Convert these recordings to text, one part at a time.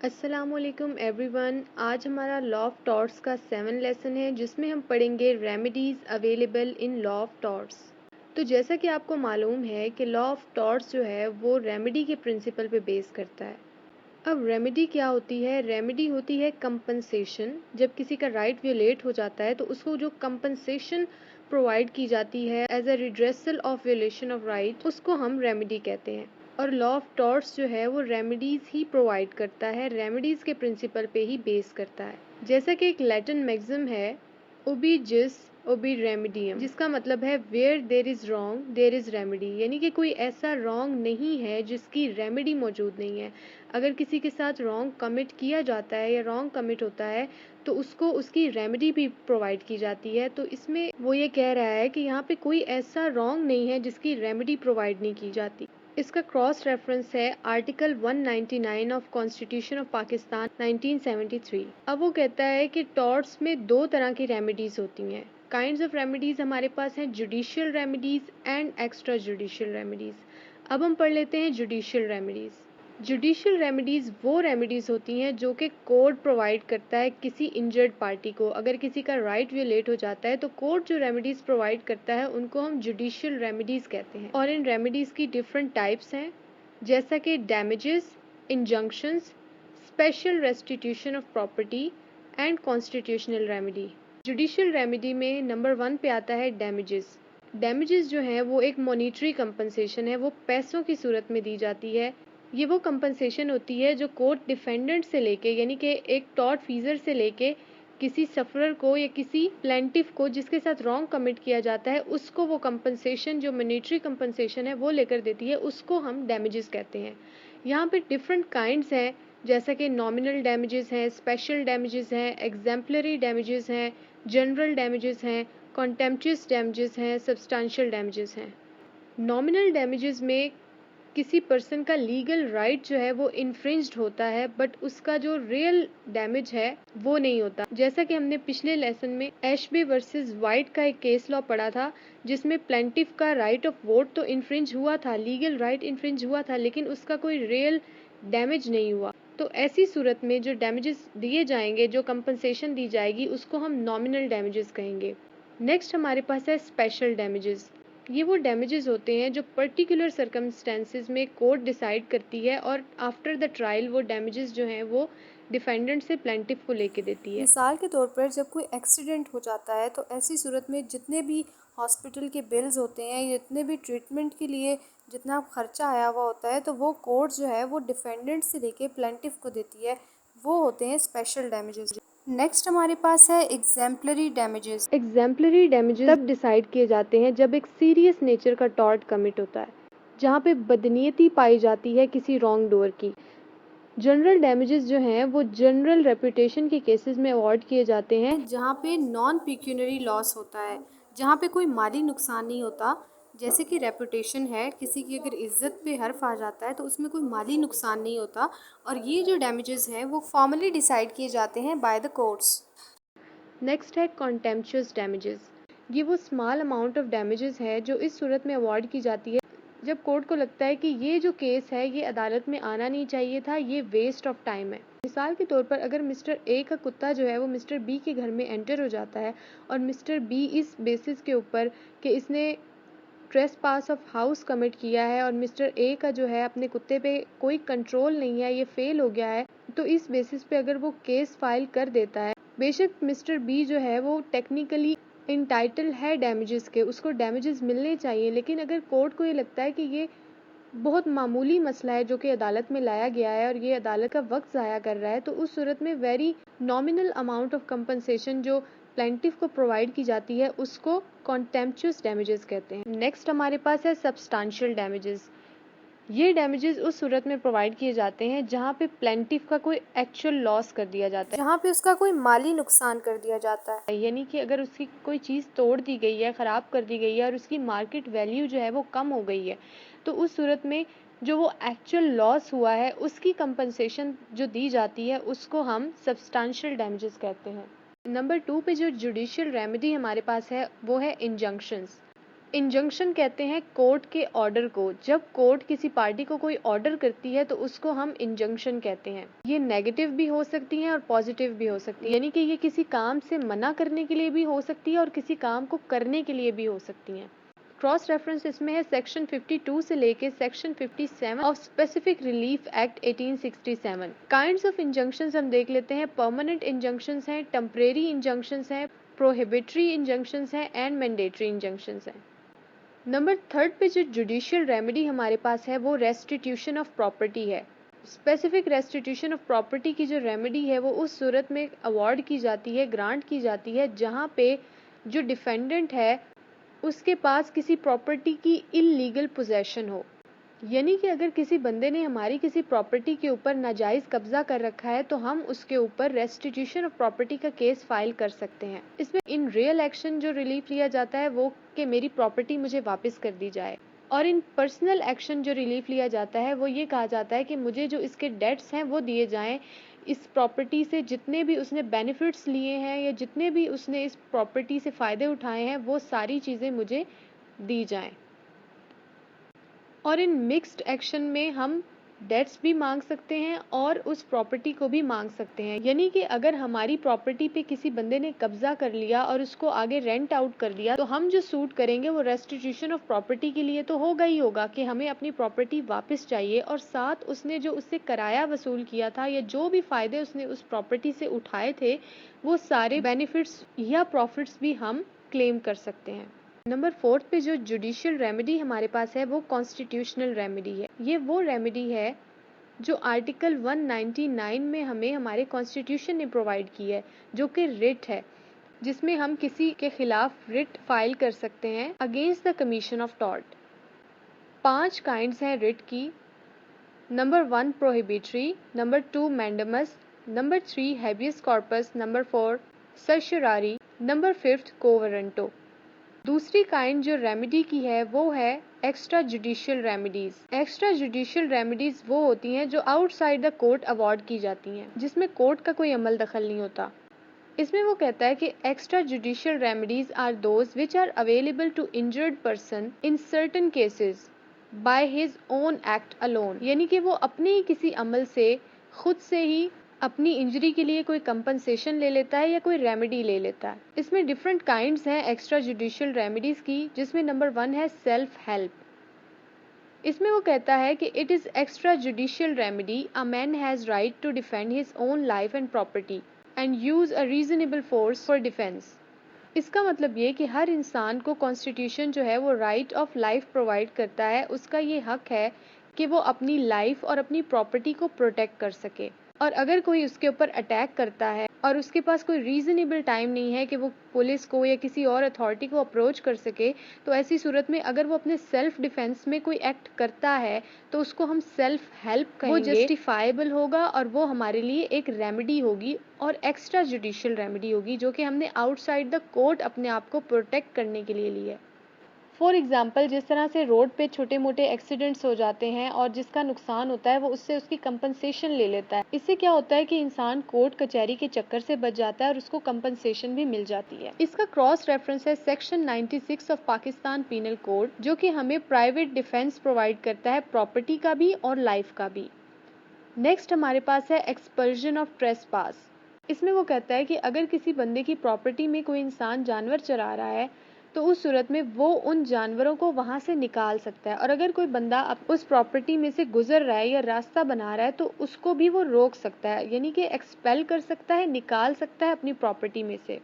अस्सलामुअलैकुम एवरीवन। आज हमारा लॉ ऑफ टॉर्ट्स का 7 लेसन है जिसमें हम पढ़ेंगे remedies available in law of torts. तो जैसा कि आपको मालूम है कि लॉ ऑफ टॉर्ट्स जो है वो रेमेडी के प्रिंसिपल पे बेस करता है। अब रेमेडी क्या होती है? रेमेडी होती है कंपनसेशन। जब किसी का राइट वियोलेट हो जाता है तो उसको जो कंपनसेशन प्रोवाइड की जाती है as a redressal of violation of right, उसको हम रेमेडी कहते हैं। और लॉ ऑफ टॉर्ट्स जो है वो रेमेडीज़ ही प्रोवाइड करता है, रेमेडीज़ के प्रिंसिपल पे ही बेस करता है। जैसा कि एक लैटिन मैक्सिम है, ओबी जिस ओबी रेमेडियम, जिसका मतलब है where there is wrong there is remedy, यानी कि कोई ऐसा रॉन्ग नहीं है जिसकी रेमेडी मौजूद नहीं है। अगर किसी के साथ रॉन्ग कमिट किया जाता है या रॉन्ग कमिट होता है तो उसको उसकी रेमेडी भी प्रोवाइड की जाती है। तो इसमें वो ये कह रहा है कि यहाँ पे कोई ऐसा रॉन्ग नहीं है जिसकी रेमेडी प्रोवाइड नहीं की जाती। इसका क्रॉस रेफरेंस है article 199 of constitution of Pakistan 1973। अब वो कहता है कि टॉर्ट्स में दो तरह की रेमेडीज होती हैं। काइंड्स ऑफ रेमेडीज हमारे पास हैं judicial remedies and extra judicial remedies. अब हम पढ़ लेते हैं जुडिशियल रेमेडीज। जुडिशियल रेमेडीज़ वो रेमेडीज़ होती हैं जो कि कोर्ट प्रोवाइड करता है किसी इंजर्ड पार्टी को। अगर किसी का राइट वियोलेट हो जाता है तो कोर्ट जो रेमेडीज़ प्रोवाइड करता है उनको हम जुडिशियल रेमेडीज़ कहते हैं। और इन रेमेडीज़ की डिफरेंट टाइप्स हैं, जैसा कि damages, injunctions, special restitution of property and constitutional remedy. Judicial remedy में नंबर 1 पे आता है डैमेजेस। डैमेजेस जो है वो एक मॉनिटरी कंपनसेशन है, वो पैसों की सूरत में दी जाती है। ये वो कंपनसेशन होती है जो कोर्ट डिफेंडेंट से लेके, यानी कि एक टॉर्ट फीजर से लेके किसी सफरर को या किसी प्लेंटिफ को जिसके साथ रॉन्ग कमिट किया जाता है, उसको वो कंपनसेशन जो मॉनेटरी कंपनसेशन है वो लेकर देती है, उसको हम डैमेजेस कहते हैं। यहाँ पे डिफरेंट काइंड्स हैं, जैसा कि नॉमिनल डैमेजेस हैं, स्पेशल डैमेजेस हैं, एग्जाम्पलरी डैमेजेस हैं, जनरल डैमेजेस हैं, कॉन्टेम्पचुअस डैमेजेस हैं, सब्सटेंशियल डैमेजेस हैं। नॉमिनल डैमेजेस में किसी पर्सन का लीगल राइट जो है वो इन्फ्रिंज्ड होता है, बट उसका जो रियल डैमेज है वो नहीं होता। जैसा कि हमने पिछले लेसन में एशबे वर्सेस वाइट का एक केस लॉ पढ़ा था, जिसमें प्लेंटिफ का राइट ऑफ वोट तो इन्फ्रिंज हुआ था, लीगल राइट इन्फ्रिंज हुआ था, लेकिन उसका कोई रियल डैमेज नहीं हुआ। तो ऐसी सूरत में जो डैमेजेस दिए जाएंगे, जो कंपनसेशन दी जाएगी, उसको हम नॉमिनल डैमेजेस कहेंगे। नेक्स्ट हमारे पास है स्पेशल डैमेजेस। ये वो डैमेजेस होते हैं जो पर्टिकुलर सर्कमस्टेंसेस में कोर्ट डिसाइड करती है और आफ्टर द ट्रायल वो डैमेजेस जो हैं वो डिफेंडेंट से प्लेंटिफ को लेके देती है। मिसाल के तौर पर जब कोई एक्सीडेंट हो जाता है तो ऐसी सूरत में जितने भी हॉस्पिटल के बिल्स होते हैं, जितने भी ट्रीटमेंट के लिए जितना खर्चा आया हुआ होता है, तो वो कोर्ट जो है वो डिफेंडेंट से लेके प्लेंटिफ को देती है। वो होते हैं स्पेशल डैमेजेस। नेक्स्ट हमारे पास है एग्जाम्पलरी डैमेजेस। एग्जाम्पलरी डैमेजेस तब डिसाइड किए जाते हैं जब एक सीरियस नेचर का टॉर्ट कमिट होता है, जहाँ पे बदनीयती पाई जाती है किसी रॉन्ग डोर की। जनरल डैमेजेस जो हैं वो जनरल रेपुटेशन के केसेस में अवॉर्ड किए जाते हैं, जहाँ पे नॉन पिक्यूनरी लॉस होता है, जहाँ पे कोई माली नुकसान नहीं होता। जैसे कि रेपुटेशन है, किसी की अगर इज्जत पे हर्फ आ जाता है तो उसमें कोई माली नुकसान नहीं होता। और ये जो डैमेजेस हैं वो फॉर्मली डिसाइड किए जाते हैं बाय द कोर्ट्स। नेक्स्ट है कॉन्टेम्पचुअस डैमेजेस। ये वो स्मॉल अमाउंट ऑफ डैमेजेस है जो इस सूरत में अवॉर्ड की जाती है जब कोर्ट को लगता है कि ये जो केस है ये अदालत में आना नहीं चाहिए था, ये वेस्ट ऑफ टाइम है। मिसाल के तौर पर अगर मिस्टर ए का कुत्ता जो है वो मिस्टर बी के घर में एंटर हो जाता है और मिस्टर बी इस बेसिस के ऊपर कि इसने trace pass of house commit किया है और मिस्टर ए का जो है अपने कुत्ते पे कोई कंट्रोल नहीं है, ये फेल हो गया है, तो इस बेसिस पे अगर वो केस फाइल कर देता है, बेशक मिस्टर बी जो है वो टेक्निकली इंटाइटल है डैमेजेस के, उसको डैमेजेस मिलने चाहिए, लेकिन अगर कोर्ट को ये लगता है कि ये बहुत मामूली मसला है जो कि अदालत में लाया गया है और ये अदालत का वक्त ज़ाया कर रहा है, तो उस सूरत में very nominal amount of compensation जो प्लेंटिफ को प्रोवाइड की जाती है उसको कॉन्टेम्पचुअस डैमेजेस कहते हैं। नेक्स्ट हमारे पास है सब्सटेंशियल डैमेजेस। ये डैमेजेस उस सूरत में प्रोवाइड किए जाते हैं जहाँ पे प्लेंटिफ का कोई एक्चुअल लॉस कर दिया जाता जहाँ पे उसका कोई माली नुकसान कर दिया जाता है। है, यानी कि अगर उसकी कोई चीज़ तोड़ दी गई है, ख़राब कर दी गई है और उसकी मार्केट वैल्यू जो है वो कम हो गई है, तो उस सूरत में जो वो एक्चुअल लॉस हुआ है उसकी कंपनसेशन जो दी जाती है उसको हम सब्सटेंशियल डैमेजेस कहते हैं। नंबर 2 पे जो जुडिशियल रेमेडी हमारे पास है वो है इंजंक्शंस। इंजंक्शन कहते हैं कोर्ट के ऑर्डर को। जब कोर्ट किसी पार्टी को कोई ऑर्डर करती है तो उसको हम इंजंक्शन कहते हैं। ये नेगेटिव भी हो सकती हैं और पॉजिटिव भी हो सकती है, यानी कि ये किसी काम से मना करने के लिए भी हो सकती है और किसी काम को करने के लिए भी हो सकती हैं। क्रॉस रेफरेंस इसमें है सेक्शन 52 से लेके section 57 of specific relief act 1867। Kinds of injunctions हम देख लेते हैं। परमानेंट इंजंक्शंस हैं, टेम्परेरी इंजंक्शंस हैं, प्रोहिबिटरी इंजंक्शंस हैं एंड मैंडेटरी इंजंक्शंस हैं। नंबर 3 पे जो जुडिशियल रेमेडी हमारे पास है वो रेस्टिट्यूशन ऑफ प्रॉपर्टी है। स्पेसिफिक रेस्टिट्यूशन ऑफ प्रॉपर्टी की जो रेमेडी है वो उस सूरत में अवार्ड की जाती है, ग्रांट की जाती है, जहाँ पे जो डिफेंडेंट है उसके पास किसी प्रॉपर्टी की इल्लीगल पोजेशन हो। यानी कि अगर किसी बंदे ने हमारी किसी प्रॉपर्टी के ऊपर नाजायज़ कब्जा कर रखा है तो हम उसके ऊपर रेस्टिट्यूशन ऑफ प्रॉपर्टी का केस फाइल कर सकते हैं। इसमें इन रियल एक्शन जो रिलीफ लिया जाता है वो कि मेरी प्रॉपर्टी मुझे वापस कर दी जाए, और इन पर्सनल एक्शन जो रिलीफ लिया जाता है वो ये कहा जाता है कि मुझे जो इसके डेट्स हैं वो दिए जाएं, इस प्रॉपर्टी से जितने भी उसने बेनिफिट्स लिए हैं या जितने भी उसने इस प्रॉपर्टी से फ़ायदे उठाए हैं वो सारी चीज़ें मुझे दी जाएं। और इन मिक्स्ड एक्शन में हम डेट्स भी मांग सकते हैं और उस प्रॉपर्टी को भी मांग सकते हैं। यानी कि अगर हमारी प्रॉपर्टी पे किसी बंदे ने कब्जा कर लिया और उसको आगे रेंट आउट कर दिया तो हम जो सूट करेंगे वो रेस्टिट्यूशन ऑफ प्रॉपर्टी के लिए तो होगा ही होगा कि हमें अपनी प्रॉपर्टी वापस चाहिए, और साथ उसने जो उससे किराया वसूल किया था या जो भी फ़ायदे उसने उस प्रॉपर्टी से उठाए थे वो सारे बेनिफिट्स या प्रॉफिट्स भी हम क्लेम कर सकते हैं। नंबर 4 पे जो जुडिशियल रेमेडी हमारे पास है वो कॉन्स्टिट्यूशनल रेमेडी है। ये वो रेमेडी है जो आर्टिकल 199 में हमें हमारे कॉन्स्टिट्यूशन ने प्रोवाइड की है, जो कि रिट है, जिसमें हम किसी के खिलाफ रिट फाइल कर सकते हैं against the commission of tort. 5 kinds हैं रिट की। Number 1 prohibitory, number 2 mandamus, number 3 habeas corpus, number 4 certiorari, number 5 quo warranto. दूसरी काइंड जो रेमेडी की है वो है extra judicial remedies. Extra judicial remedies वो होती हैं जो आउटसाइड द कोर्ट अवार्ड की जाती हैं, जिसमें कोर्ट का कोई अमल दखल नहीं होता। इसमें वो कहता है कि extra judicial remedies are those which are available to injured person in certain cases by his own act alone. यानी कि वो अपने ही किसी अमल से खुद से ही अपनी इंजरी के लिए कोई कंपनसेशन ले लेता है या कोई रेमेडी ले लेता है। इसमें डिफरेंट काइंड्स हैं एक्स्ट्रा जुडिशियल रेमेडीज की, जिसमें नंबर 1 है सेल्फ हेल्प। इसमें वो कहता है कि it is extra judicial remedy a man has right to defend his own life and property and use a reasonable force for defence. इसका मतलब ये कि हर इंसान को कॉन्स्टिट्यूशन जो है वो राइट ऑफ लाइफ प्रोवाइड करता है। उसका ये हक है कि वो अपनी लाइफ और अपनी प्रॉपर्टी को प्रोटेक्ट कर सके, और अगर कोई उसके ऊपर अटैक करता है और उसके पास कोई रीजनेबल टाइम नहीं है कि वो पुलिस को या किसी और अथॉरिटी को अप्रोच कर सके, तो ऐसी सूरत में अगर वो अपने सेल्फ डिफेंस में कोई एक्ट करता है तो उसको हम सेल्फ हेल्प कहेंगे। वो जस्टिफाइबल होगा और वो हमारे लिए एक रेमेडी होगी और एक्स्ट्रा जुडिशियल रेमेडी होगी, जो कि हमने आउटसाइड द कोर्ट अपने आप को प्रोटेक्ट करने के लिए ली है। फॉर एग्जाम्पल, जिस तरह से रोड पे छोटे मोटे एक्सीडेंट्स हो जाते हैं और जिसका नुकसान होता है वो उससे उसकी कंपनसेशन ले लेता है। इससे क्या होता है कि इंसान कोर्ट कचहरी के चक्कर से बच जाता है और उसको कंपनसेशन भी मिल जाती है। इसका क्रॉस रेफरेंस है section 96 of Pakistan penal code, जो कि हमें प्राइवेट डिफेंस प्रोवाइड करता है, प्रॉपर्टी का भी और लाइफ का भी। नेक्स्ट हमारे पास है एक्सपल्जन ऑफ ट्रेसपास। इसमें वो कहता है कि अगर किसी बंदे की प्रॉपर्टी में कोई इंसान जानवर चरा रहा है तो उस सूरत में वो उन जानवरों को वहां से निकाल सकता है, और अगर कोई बंदा उस प्रॉपर्टी में से गुजर रहा है या रास्ता बना रहा है तो उसको भी वो रोक सकता है, यानी कि एक्सपेल कर सकता है, निकाल सकता है अपनी प्रॉपर्टी में से।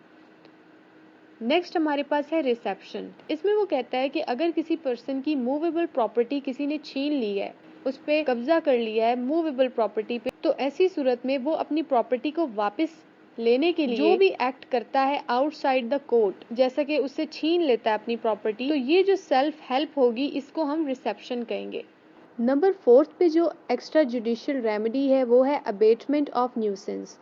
नेक्स्ट हमारे पास है रिसेप्शन। इसमें वो कहता है कि अगर किसी पर्सन की मूवेबल प्रॉपर्टी किसी ने छीन ली है, उस पर कब्जा कर लिया है मूवेबल प्रॉपर्टी पे, तो ऐसी सूरत में वो अपनी प्रॉपर्टी को वापस लेने के लिए जो भी एक्ट करता है आउटसाइड द कोर्ट, जैसा कि उससे छीन लेता है अपनी प्रॉपर्टी, तो ये जो सेल्फ हेल्प होगी इसको हम रिसेप्शन कहेंगे। नंबर 4 पे जो एक्स्ट्रा जुडिशियल रेमेडी है वो है अबेटमेंट ऑफ न्यूसेंस।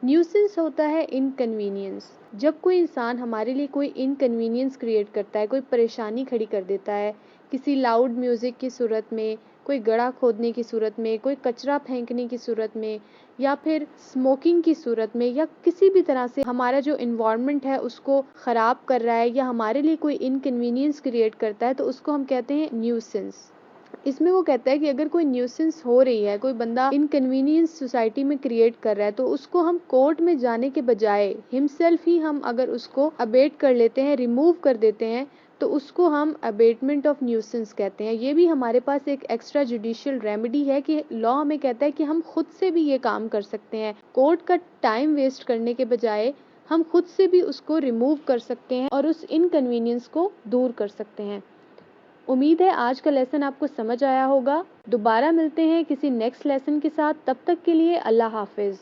न्यूसेंस होता है इनकन्वीनियंस। जब कोई इंसान हमारे लिए कोई इनकन्वीनियंस क्रिएट करता है, कोई परेशानी खड़ी कर देता है, किसी लाउड म्यूजिक की सूरत में, कोई गड्ढा खोदने की सूरत में, कोई कचरा फेंकने की सूरत में, या फिर स्मोकिंग की सूरत में, या किसी भी तरह से हमारा जो इन्वायरमेंट है उसको ख़राब कर रहा है या हमारे लिए कोई इनकन्वीनियंस क्रिएट करता है, तो उसको हम कहते हैं न्यूसेंस। इसमें वो कहता है कि अगर कोई न्यूसेंस हो रही है, कोई बंदा इनकन्वीनियंस सोसाइटी में क्रिएट कर रहा है, तो उसको हम कोर्ट में जाने के बजाय हिमसेल्फ ही हम अगर उसको अबेट कर लेते हैं, रिमूव कर देते हैं, तो उसको हम अबेटमेंट ऑफ न्यूसेंस कहते हैं। ये भी हमारे पास एक एक्स्ट्रा जुडिशियल रेमेडी है कि लॉ हमें कहता है कि हम खुद से भी ये काम कर सकते हैं। कोर्ट का टाइम वेस्ट करने के बजाय हम खुद से भी उसको रिमूव कर सकते हैं और उस इनकन्वीनियंस को दूर कर सकते हैं। उम्मीद है आज का लेसन आपको समझ आया होगा। दोबारा मिलते हैं किसी नेक्स्ट लेसन के साथ। तब तक के लिए अल्लाह हाफिज।